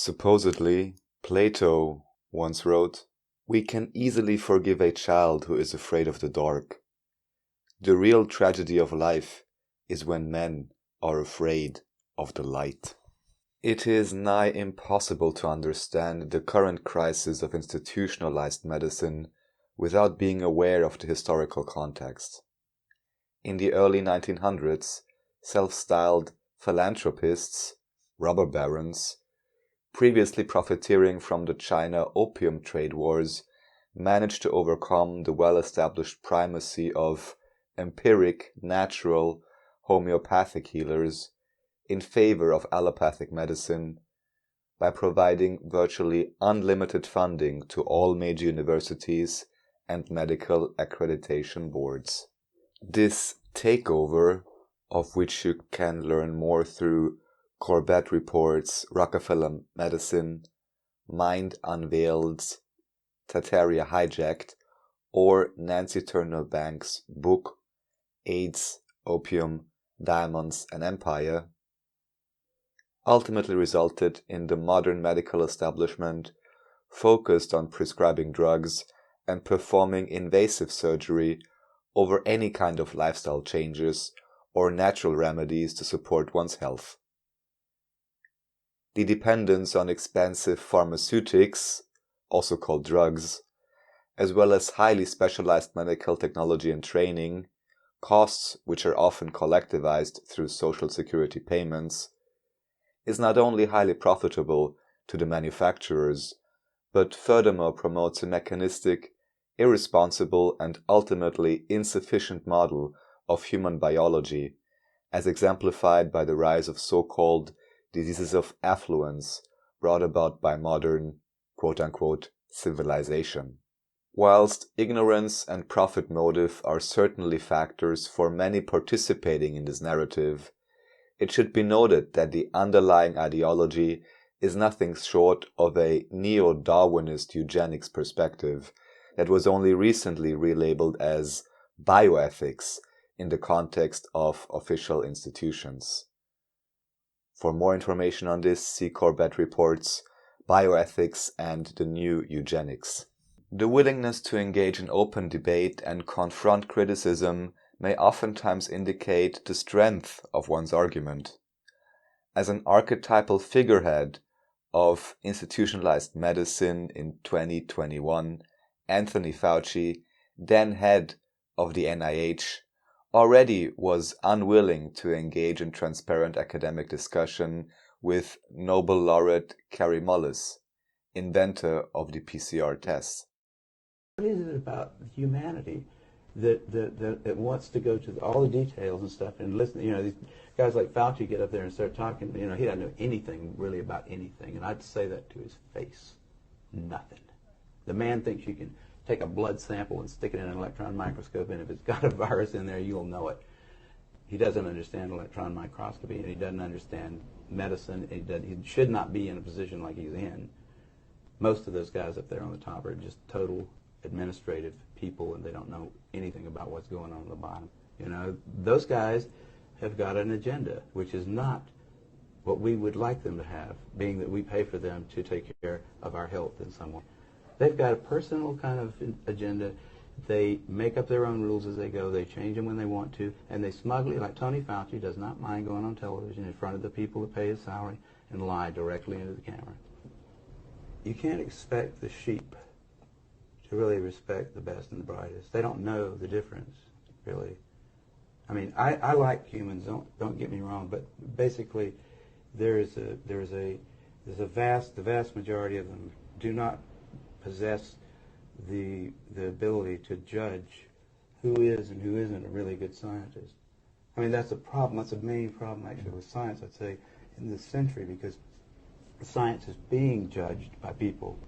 Supposedly, Plato once wrote, "We can easily forgive a child who is afraid of the dark. The real tragedy of life is when men are afraid of the light." It is nigh impossible to understand the current crisis of institutionalized medicine without being aware of the historical context. In the early 1900s, self-styled philanthropists, robber barons, previously profiteering from the China opium trade wars, managed to overcome the well-established primacy of empiric, natural, homeopathic healers in favor of allopathic medicine by providing virtually unlimited funding to all major universities and medical accreditation boards. This takeover, of which you can learn more through Corbett Report's Rockefeller Medicine, Mind Unveiled's Tataria Hijacked, or Nancy Turner Banks' book AIDS, Opium, Diamonds and Empire, ultimately resulted in the modern medical establishment focused on prescribing drugs and performing invasive surgery over any kind of lifestyle changes or natural remedies to support one's health. The dependence on expensive pharmaceutics, also called drugs, as well as highly specialized medical technology and training, costs which are often collectivized through social security payments, is not only highly profitable to the manufacturers, but furthermore promotes a mechanistic, irresponsible, and ultimately insufficient model of human biology, as exemplified by the rise of so-called diseases of affluence brought about by modern, quote-unquote, civilization. Whilst ignorance and profit motive are certainly factors for many participating in this narrative, it should be noted that the underlying ideology is nothing short of a neo-Darwinist eugenics perspective that was only recently relabeled as bioethics in the context of official institutions. For more information on this, see Corbett Report's Bioethics and the New Eugenics. The willingness to engage in open debate and confront criticism may oftentimes indicate the strength of one's argument. As an archetypal figurehead of institutionalized medicine in 2021, Anthony Fauci, then head of the NIH, already was unwilling to engage in transparent academic discussion with Nobel laureate Kary Mullis, inventor of the PCR test. What is it about humanity that wants to go to all the details and stuff and listen? You know, these guys like Fauci get up there and start talking. You know, he doesn't know anything really about anything, and I'd say that to his face. Nothing. The man thinks you can take a blood sample and stick it in an electron microscope, and if it's got a virus in there, you'll know it. He doesn't understand electron microscopy, and he doesn't understand medicine. He should not be in a position like he's in. Most of those guys up there on the top are just total administrative people, and they don't know anything about what's going on at the bottom. You know, those guys have got an agenda, which is not what we would like them to have, being that we pay for them to take care of our health in some way. They've got a personal kind of agenda. They make up their own rules as they go. They change them when they want to, and they smugly, like Tony Fauci, does not mind going on television in front of the people that pay his salary and lie directly into the camera. You can't expect the sheep to really respect the best and the brightest. They don't know the difference, really. I mean, I like humans. Don't get me wrong, but basically, the vast majority of them do not possess the ability to judge who is and who isn't a really good scientist. I mean, that's a problem. That's a main problem actually with science, I'd say, in this century, because science is being judged by people.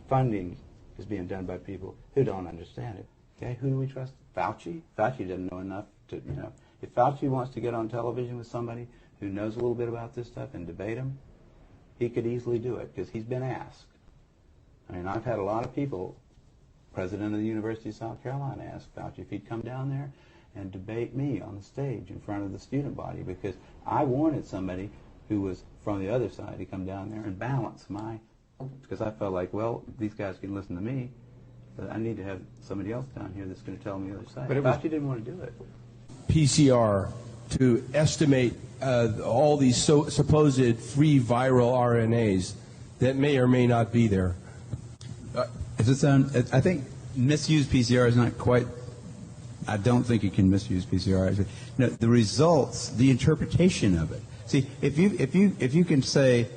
Funding is being done by people who don't understand it. Okay, who do we trust? Fauci? Fauci doesn't know enough to, you know. If Fauci wants to get on television with somebody who knows a little bit about this stuff and debate him, he could easily do it because he's been asked. I mean, I've had a lot of people, president of the University of South Carolina, ask Fauci if he'd come down there and debate me on the stage in front of the student body, because I wanted somebody who was from the other side to come down there and balance because I felt like, well, these guys can listen to me, but I need to have somebody else down here that's going to tell me the other side. But Fauci didn't want to do it. PCR to estimate all these supposed free viral RNAs that may or may not be there. I think misuse PCR is not quite. I don't think you can misuse PCR. No, the results, the interpretation of it. See, if you can say,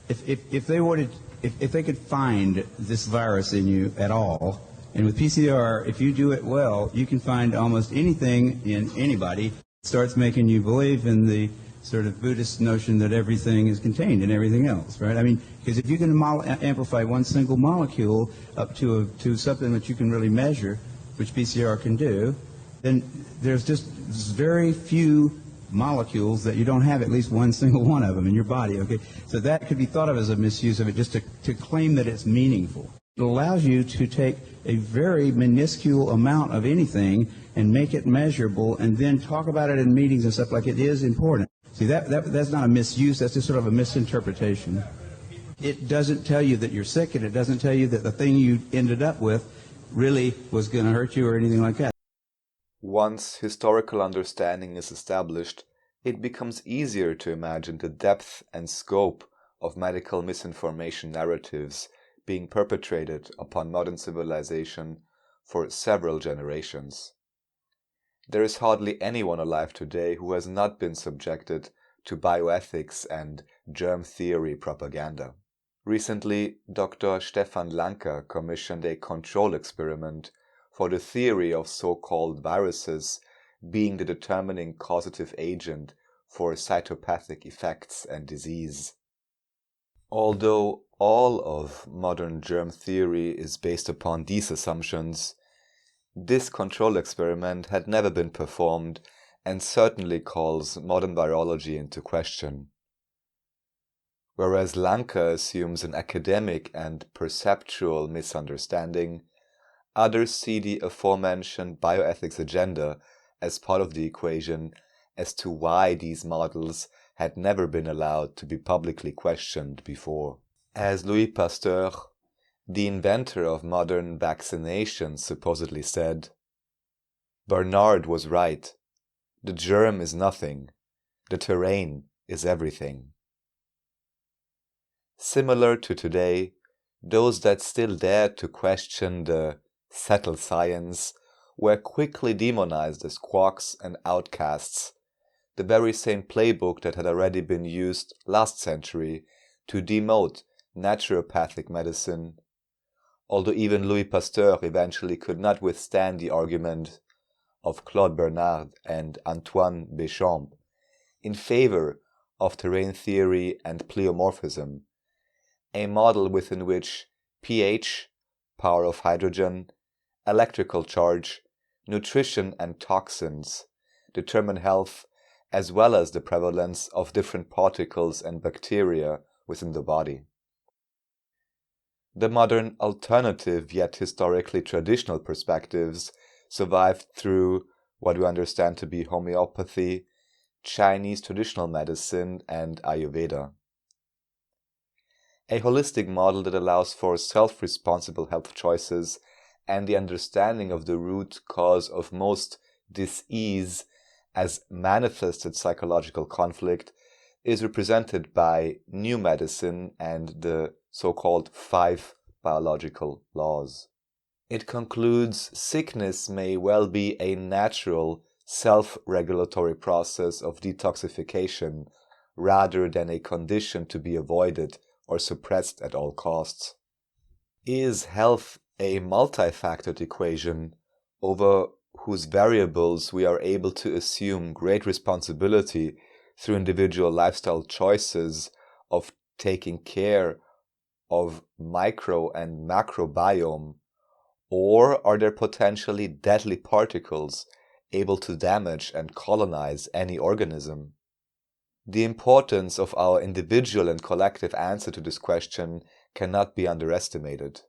if they could find this virus in you at all, and with PCR, if you do it well, you can find almost anything in anybody. It starts making you believe in the sort of Buddhist notion that everything is contained in everything else, right? I mean, because if you can amplify one single molecule up to something that you can really measure, which PCR can do, then there's just very few molecules that you don't have at least one single one of them in your body, okay? So that could be thought of as a misuse of it, just to claim that it's meaningful. It allows you to take a very minuscule amount of anything and make it measurable and then talk about it in meetings and stuff like it is important. See, that's not a misuse, that's just sort of a misinterpretation. It doesn't tell you that you're sick, and it doesn't tell you that the thing you ended up with really was going to hurt you or anything like that. Once historical understanding is established, it becomes easier to imagine the depth and scope of medical misinformation narratives being perpetrated upon modern civilization for several generations. There is hardly anyone alive today who has not been subjected to bioethics and germ theory propaganda. Recently, Dr. Stefan Lanka commissioned a control experiment for the theory of so-called viruses being the determining causative agent for cytopathic effects and disease. Although all of modern germ theory is based upon these assumptions, this control experiment had never been performed and certainly calls modern virology into question. Whereas Lanka assumes an academic and perceptual misunderstanding, others see the aforementioned bioethics agenda as part of the equation as to why these models had never been allowed to be publicly questioned before. As Louis Pasteur, the inventor of modern vaccination, supposedly said, "Bernard was right. The germ is nothing. The terrain is everything." Similar to today, those that still dared to question the settled science were quickly demonized as quacks and outcasts, the very same playbook that had already been used last century to demote naturopathic medicine, although even Louis Pasteur eventually could not withstand the argument of Claude Bernard and Antoine Béchamp in favor of terrain theory and pleomorphism, a model within which pH, power of hydrogen, electrical charge, nutrition and toxins determine health as well as the prevalence of different particles and bacteria within the body. The modern alternative yet historically traditional perspectives survived through what we understand to be homeopathy, Chinese traditional medicine, and Ayurveda. A holistic model that allows for self-responsible health choices and the understanding of the root cause of most dis-ease as manifested psychological conflict is represented by new medicine and the so-called 5 biological laws. It concludes sickness may well be a natural self-regulatory process of detoxification rather than a condition to be avoided or suppressed at all costs. Is health a multifactored equation over whose variables we are able to assume great responsibility through individual lifestyle choices of taking care of micro and macrobiome, or are there potentially deadly particles able to damage and colonize any organism? The importance of our individual and collective answer to this question cannot be underestimated.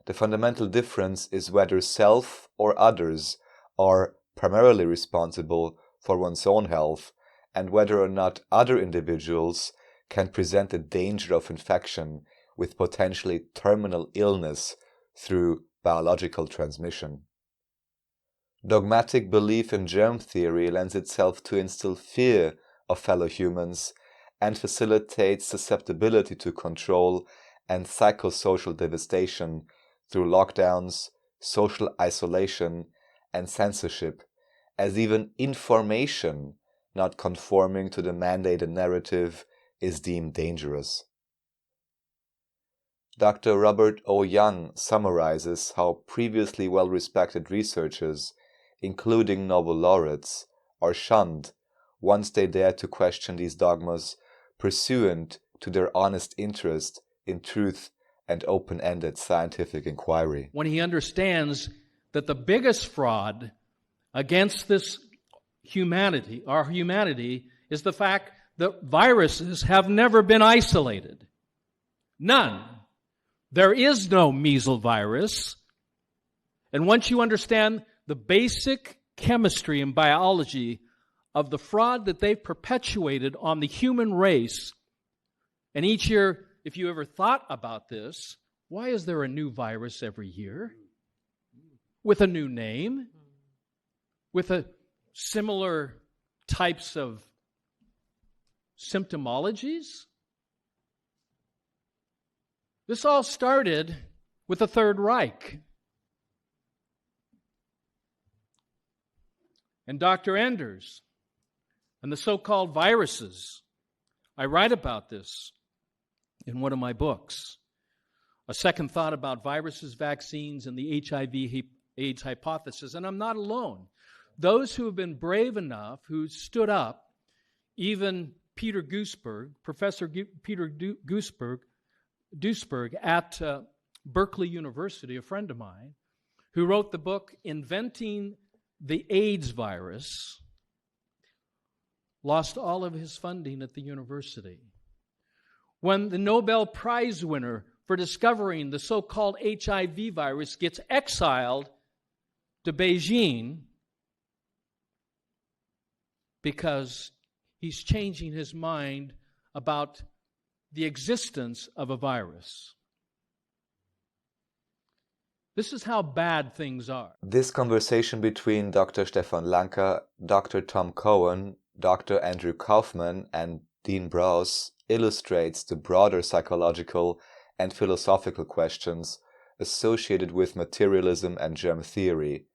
The fundamental difference is whether self or others are primarily responsible for one's own health and whether or not other individuals can present a danger of infection with potentially terminal illness through biological transmission. Dogmatic belief in germ theory lends itself to instill fear of fellow humans and facilitates susceptibility to control and psychosocial devastation through lockdowns, social isolation, and censorship, as even information not conforming to the mandated narrative is deemed dangerous. Dr. Robert O. Young summarizes how previously well-respected researchers, including Nobel laureates, are shunned once they dare to question these dogmas pursuant to their honest interest in truth and open-ended scientific inquiry. When he understands that the biggest fraud against this humanity, our humanity, is the fact that viruses have never been isolated. None. There is no measles virus. And once you understand the basic chemistry and biology of the fraud that they've perpetuated on the human race, and each year, if you ever thought about this, why is there a new virus every year? With a new name? With a similar types of symptomologies? This all started with the Third Reich. And Dr. Enders and the so-called viruses. I write about this in one of my books. A second thought about viruses, vaccines, and the HIV/AIDS hypothesis. And I'm not alone. Those who have been brave enough, who stood up, even Peter Duesberg, Professor Peter Duesberg at Berkeley University, a friend of mine, who wrote the book Inventing the AIDS Virus, lost all of his funding at the university. When the Nobel Prize winner for discovering the so-called HIV virus gets exiled to Beijing because he's changing his mind about the existence of a virus. This is how bad things are. This conversation between Dr. Stefan Lanka, Dr. Tom Cohen, Dr. Andrew Kaufman, and Dean Browse illustrates the broader psychological and philosophical questions associated with materialism and germ theory,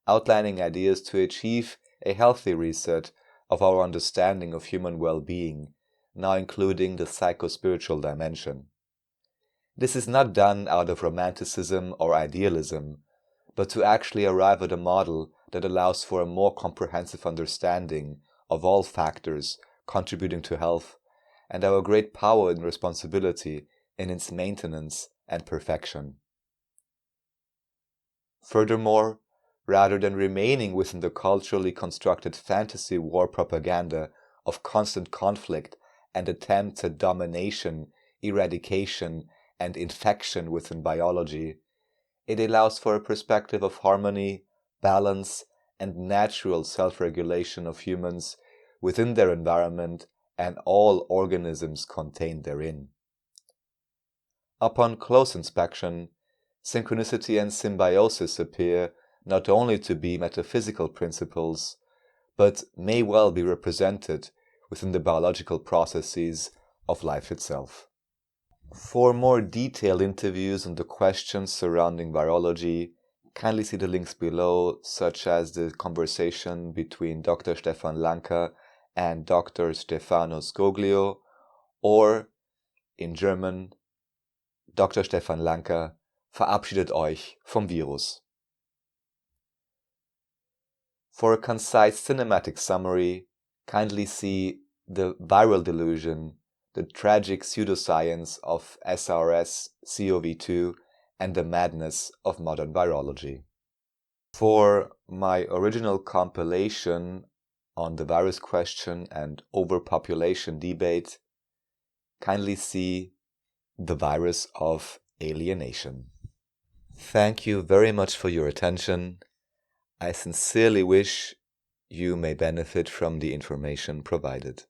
outlining ideas to achieve a healthy reset of our understanding of human well-being, now including the psycho-spiritual dimension. This is not done out of romanticism or idealism, but to actually arrive at a model that allows for a more comprehensive understanding of all factors contributing to health and our great power and responsibility in its maintenance and perfection. Furthermore, rather than remaining within the culturally constructed fantasy war propaganda of constant conflict and attempts at domination, eradication, and infection within biology, it allows for a perspective of harmony, balance, and natural self-regulation of humans within their environment and all organisms contained therein. Upon close inspection, synchronicity and symbiosis appear not only to be metaphysical principles, but may well be represented within the biological processes of life itself. For more detailed interviews on the questions surrounding virology, kindly see the links below, such as the conversation between Dr. Stefan Lanka and Dr. Stefano Scoglio, or in German, Dr. Stefan Lanka verabschiedet euch vom Virus. For a concise cinematic summary, kindly see The Viral Delusion, the tragic pseudoscience of SARS-CoV-2, and the madness of modern virology. For my original compilation on the virus question and overpopulation debate, kindly see The Virus of Alienation. Thank you very much for your attention. I sincerely wish you may benefit from the information provided.